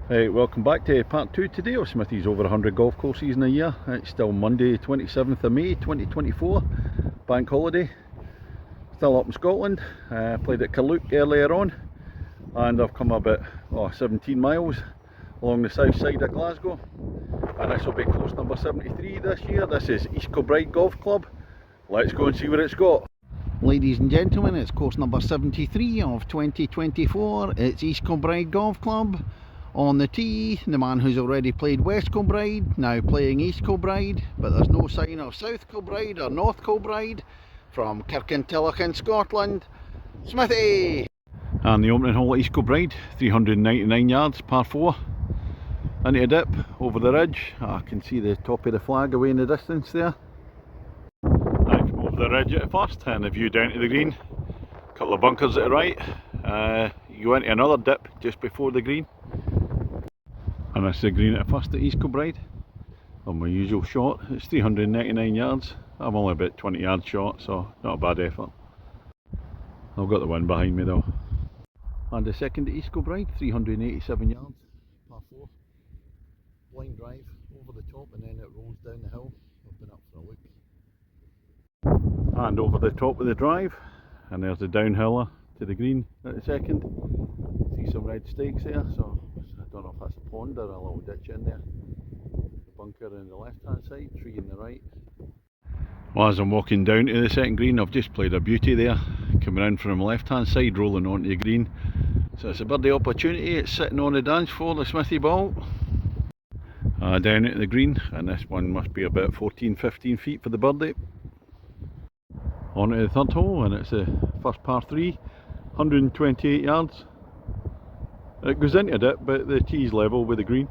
Right, welcome back to part 2 today of Smithy's over 100 golf courses in a year. It's still Monday 27th of May 2024, bank holiday, still up in Scotland. Played at Kilbride earlier on and I've come about 17 miles along the south side of Glasgow, and this will be course number 73 this year. This is East Kilbride Golf Club. Let's go and see what it's got. Ladies and gentlemen, it's course number 73 of 2024. It's East Kilbride Golf Club. On the tee, the man who's already played West Kilbride, now playing East Kilbride, but there's no sign of South Kilbride or North Kilbride. From Kirkintilloch in Scotland, Smithy! And the opening hole at East Kilbride, 399 yards, par 4. Into a dip, over the ridge. I can see the top of the flag away in the distance there. I come over the ridge at first, and the view down to the green. A couple of bunkers at the right. You go into another dip just before the green. And that's the green at first at East Kilbride. On my usual shot, it's 399 yards. I'm only about 20 yards short, so not a bad effort. I've got the wind behind me though. And the second at East Kilbride, 387 yards, par 4. Blind drive over the top and then it rolls down the hill. I've been up for a look. And over the top of the drive, and there's the downhiller to the green at the second. See some red stakes there, so I don't know if that's a pond or a little ditch in there. The bunker on the left hand side, tree on the right. Well, as I'm walking down to the second green, I've just played a beauty there, coming in from the left hand side, rolling onto the green. So it's a birdie opportunity. It's sitting on the dance floor, the Smithy ball. Down at the green, and this one must be about 14-15 feet for the birdie. On to the third hole, and it's the first par 3, 128 yards. It goes into a dip, but the tee's level with the green.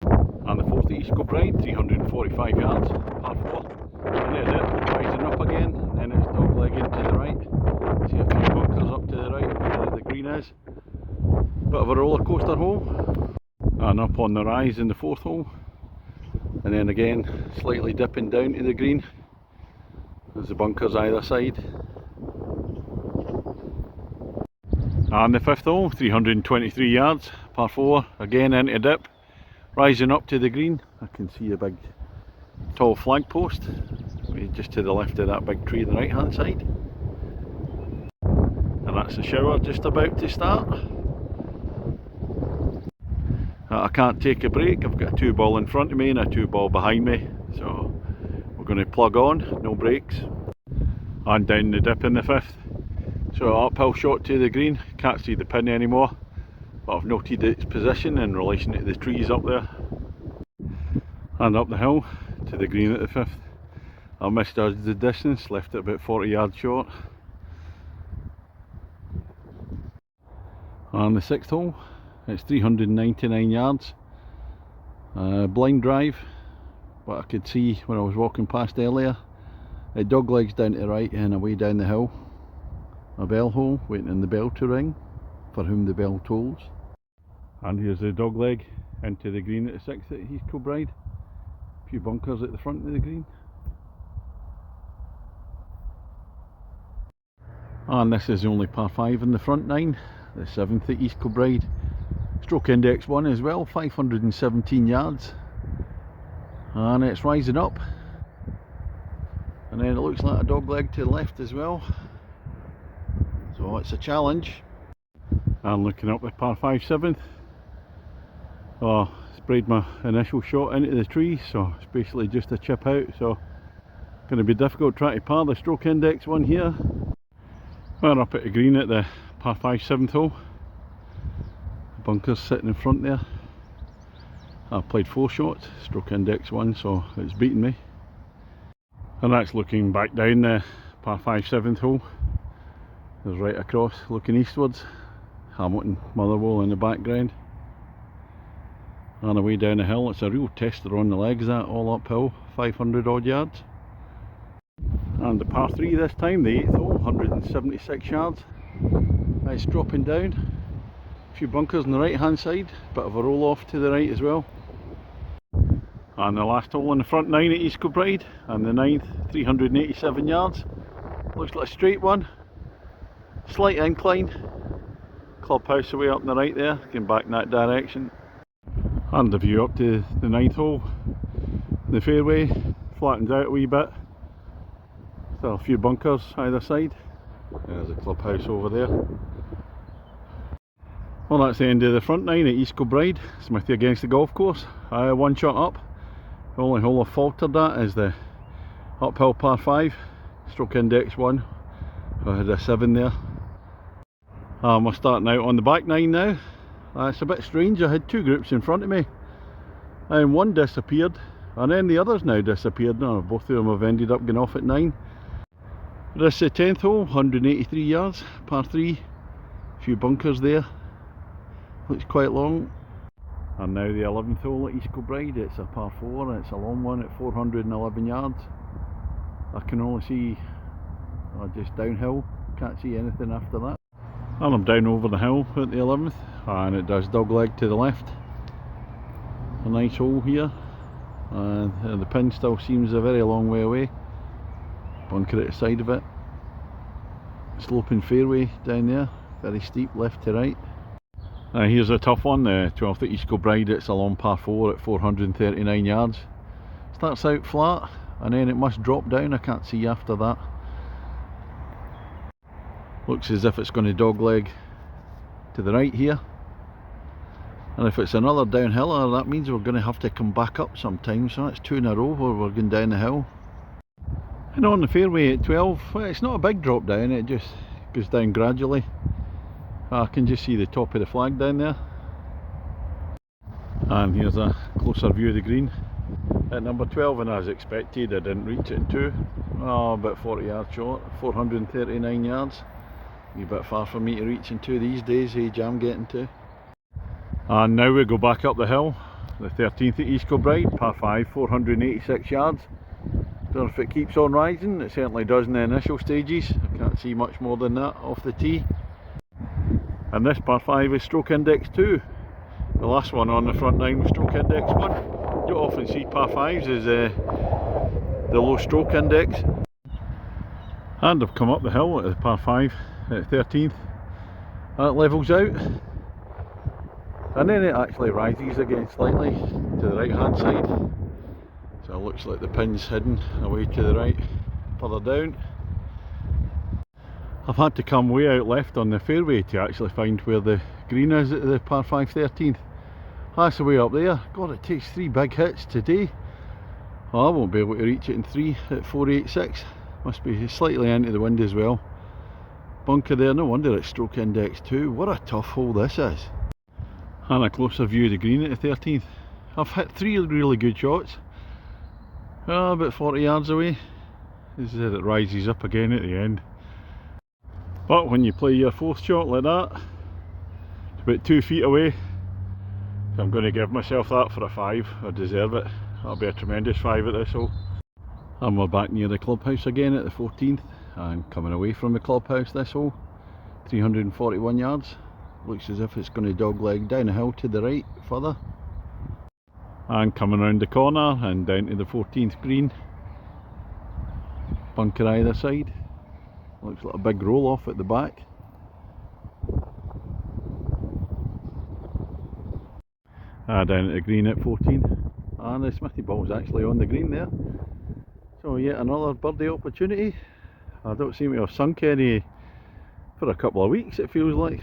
And the fourth at East Kilbride, 345 yards, par 4. Into a dip, rising up again, and then it's doglegging to the right. See a few bunkers up to the right where the green is. Bit of a roller coaster hole. And up on the rise in the fourth hole. And then again, slightly dipping down to the green. There's the bunkers either side. And the fifth hole, 323 yards, par 4, again into a dip, rising up to the green. I can see a big tall flag post just to the left of that big tree on the right hand side. And that's the shower just about to start. I can't take a break. I've got a 2-ball in front of me and a 2-ball behind me, so we're going to plug on, no brakes. And down the dip in the fifth. So uphill shot to the green, can't see the pin anymore, but I've noted its position in relation to the trees up there. And up the hill to the green at the fifth. I misjudged the distance, left it about 40 yards short. And the sixth hole, it's 399 yards, blind drive, but I could see when I was walking past earlier, it doglegs down to the right and away down the hill. A bell hole, waiting on the bell to ring, for whom the bell tolls. And here's the dogleg into the green at the 6th at East Kilbride. A few bunkers at the front of the green. And this is only par 5 in the front 9, the 7th at East Kilbride. Stroke index 1 as well, 517 yards. And it's rising up. And then it looks like a dogleg to the left as well. So it's a challenge. And looking up the par 5 7th. Oh, sprayed my initial shot into the tree, so it's basically just a chip out, so going to be difficult trying to par the stroke index 1 here. We're up at the green at the par 5 7th hole. The bunker's sitting in front there. I've played 4 shots, stroke index 1, so it's beaten me. And that's looking back down the par 5 7th hole. There's right across, looking eastwards, Hamilton, Motherwell in the background. And away down the hill, it's a real tester on the legs, that, all uphill, 500 odd yards. And the par 3 this time, the 8th hole, 176 yards. It's dropping down, a few bunkers on the right hand side, bit of a roll off to the right as well. And the last hole in the front 9 at East Kilbride, and the 9th, 387 yards. Looks like a straight one. Slight incline, clubhouse away up on the right there, going back in that direction. And the view up to the 9th hole. The fairway flattens out a wee bit. Still a few bunkers either side. There's the clubhouse over there. Well, that's the end of the front nine at East Kilbride. Smithy against the golf course. One shot up. The only hole I've faltered at is the uphill par 5, stroke index 1. I had a 7 there. We're starting out on the back nine now. It's a bit strange, I had two groups in front of me and one disappeared and then the others now disappeared. Now both of them have ended up going off at 9. This is the 10th hole, 183 yards, par 3, a few bunkers there, looks quite long. And now the 11th hole at East Kilbride, it's a par 4 and it's a long one at 411 yards. I can only see just downhill, can't see anything after that. And I'm down over the hill at the 11th and it does dogleg to the left. A nice hole here and the pin still seems a very long way away. Bunker at the side of it. Sloping fairway down there, very steep left to right. Here's a tough one, the 12th at East Kilbride, it's a long par 4 at 439 yards. Starts out flat and then it must drop down, I can't see after that. Looks as if it's going to dogleg to the right here. And if it's another downhiller, that means we're going to have to come back up sometime, so that's 2 in a row where we're going down the hill. And on the fairway at 12, well, it's not a big drop down, it just goes down gradually. I can just see the top of the flag down there. And here's a closer view of the green at number 12, and as expected I didn't reach it in 2. About 40 yards short, 439 yards. A wee bit far for me to reach in 2 these days, age I'm getting to. And now we go back up the hill, the 13th at East Kilbride, par 5, 486 yards. Don't know if it keeps on rising, it certainly does in the initial stages. I can't see much more than that off the tee. And this par 5 is stroke index 2. The last one on the front nine was stroke index 1. You don't often see par 5s as the low stroke index. And I've come up the hill at the par 5 at 13th. That levels out. And then it actually rises again slightly to the right hand side. So it looks like the pin's hidden away to the right, further down. I've had to come way out left on the fairway to actually find where the green is at the par 5 13th. That's the way up there. God, it takes 3 big hits today. Well, I won't be able to reach it in 3 at 486. Must be slightly into the wind as well. Bunker there, no wonder it's stroke index 2. What a tough hole this is. And a closer view of the green at the 13th. I've hit 3 really good shots. About 40 yards away. This is it, it rises up again at the end. But when you play your 4th shot like that, it's about 2 feet away. So I'm going to give myself that for a 5, I deserve it. That'll be a tremendous 5 at this hole. And we're back near the clubhouse again at the 14th, and coming away from the clubhouse this hole, 341 yards. Looks as if it's going to dogleg down the hill to the right further. And coming around the corner and down to the 14th green. Bunker either side. Looks like a big roll off at the back. Down at the green at 14. And the Smithy ball's actually on the green there. So yet another birdie opportunity. I don't seem to have sunk any for a couple of weeks, it feels like.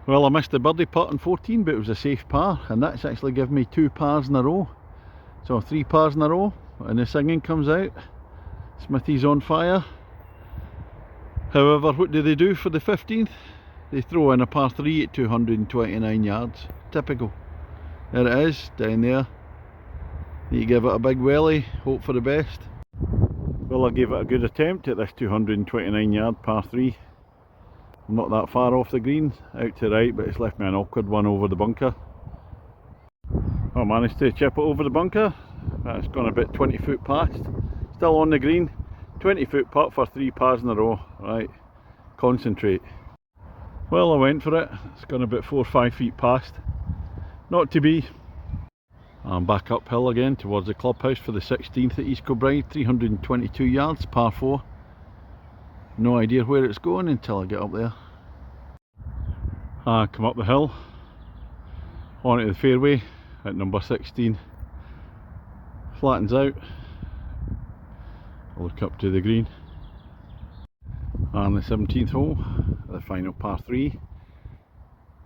Well, I missed the birdie putt on 14, but it was a safe par, and that's actually given me 2 pars in a row. So 3 pars in a row, and the singing comes out. Smithy's on fire. However, what do they do for the 15th? They throw in a par 3 at 229 yards. Typical. There it is, down there. You give it a big welly, hope for the best. Well, I gave it a good attempt at this 229 yard par 3. I'm not that far off the green, out to the right, but it's left me an awkward one over the bunker. I managed to chip it over the bunker. It's gone a bit 20 foot past. Still on the green. 20 foot putt for 3 pars in a row. Right, concentrate. Well, I went for it. It's gone about 4 or 5 feet past. Not to be. I'm back uphill again towards the clubhouse for the 16th at East Kilbride, 322 yards, par 4. No idea where it's going until I get up there. I come up the hill onto the fairway at number 16, flattens out, I look up to the green, and the 17th hole, the final par 3,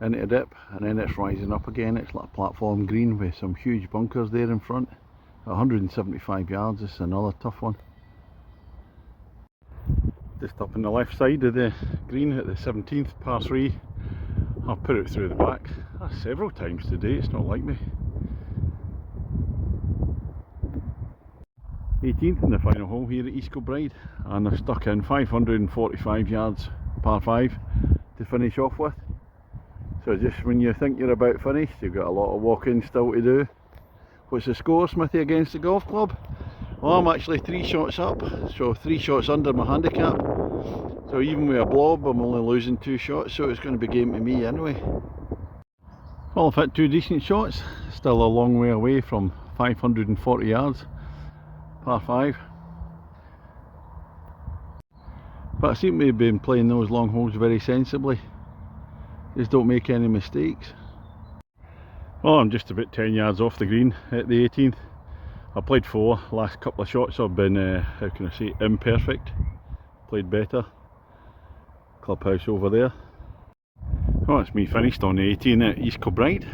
into a dip, and then it's rising up again. It's like a platform green with some huge bunkers there in front. 175 yards, this is another tough one. Just up on the left side of the green at the 17th, par 3, I've put it through the back. That's several times today, it's not like me. 18th in the final hole here at Kilbride, and I've stuck in 545 yards par 5 to finish off with. So just when you think you're about finished, you've got a lot of walking still to do. What's the score, Smithy, against the golf club? Well, I'm actually 3 shots up, so 3 shots under my handicap. So even with a blob, I'm only losing 2 shots, so it's going to be game to me anyway. Well, I've hit 2 decent shots, still a long way away from 540 yards, par 5. But I seem to have been playing those long holes very sensibly. Just don't make any mistakes. Well, I'm just about 10 yards off the green at the 18th. I played 4, last couple of shots have been, how can I say, imperfect. Played better. Clubhouse over there. Well, that's me finished on the 18 at Kilbride.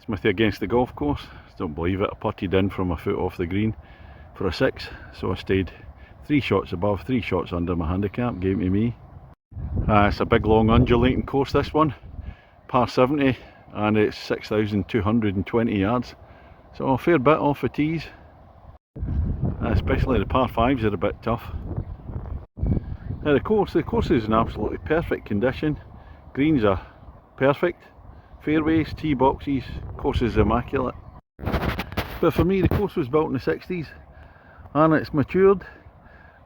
Smithy against the golf course. Don't believe it, I putted in from a foot off the green for a 6, so I stayed 3 shots above, 3 shots under my handicap, game to me. It's a big long undulating course, this one, par 70, and it's 6,220 yards, so a fair bit off the tees, especially the par 5s are a bit tough. The course is in absolutely perfect condition. Greens are perfect, fairways, tee boxes, course is immaculate. But for me, the course was built in the 60s and it's matured,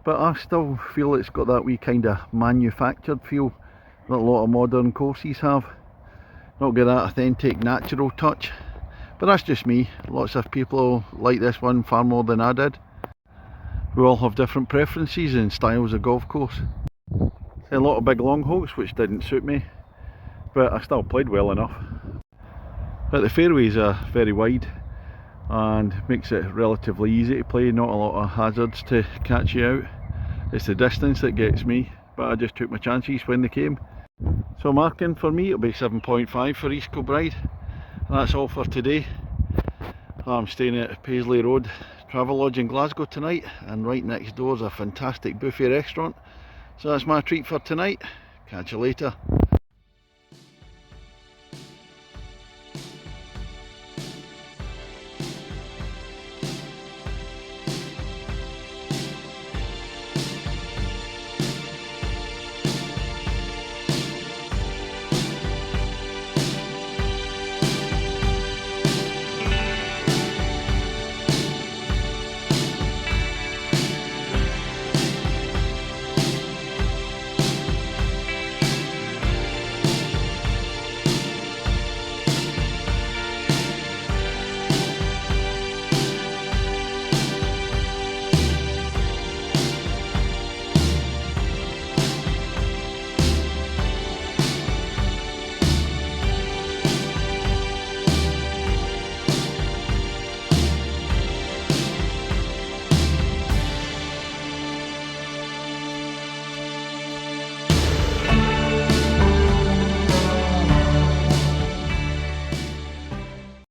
but I still feel it's got that wee kind of manufactured feel that a lot of modern courses have. Not got that authentic natural touch, but that's just me. Lots of people like this one far more than I did. We all have different preferences and styles of golf course. A lot of big long holes which didn't suit me, but I still played well enough. But the fairways are very wide and makes it relatively easy to play, not a lot of hazards to catch you out. It's the distance that gets me, but I just took my chances when they came. So marking for me, it'll be 7.5 for East Kilbride. And that's all for today. I'm staying at Paisley Road Travelodge in Glasgow tonight, and right next door is a fantastic buffet restaurant. So that's my treat for tonight. Catch you later.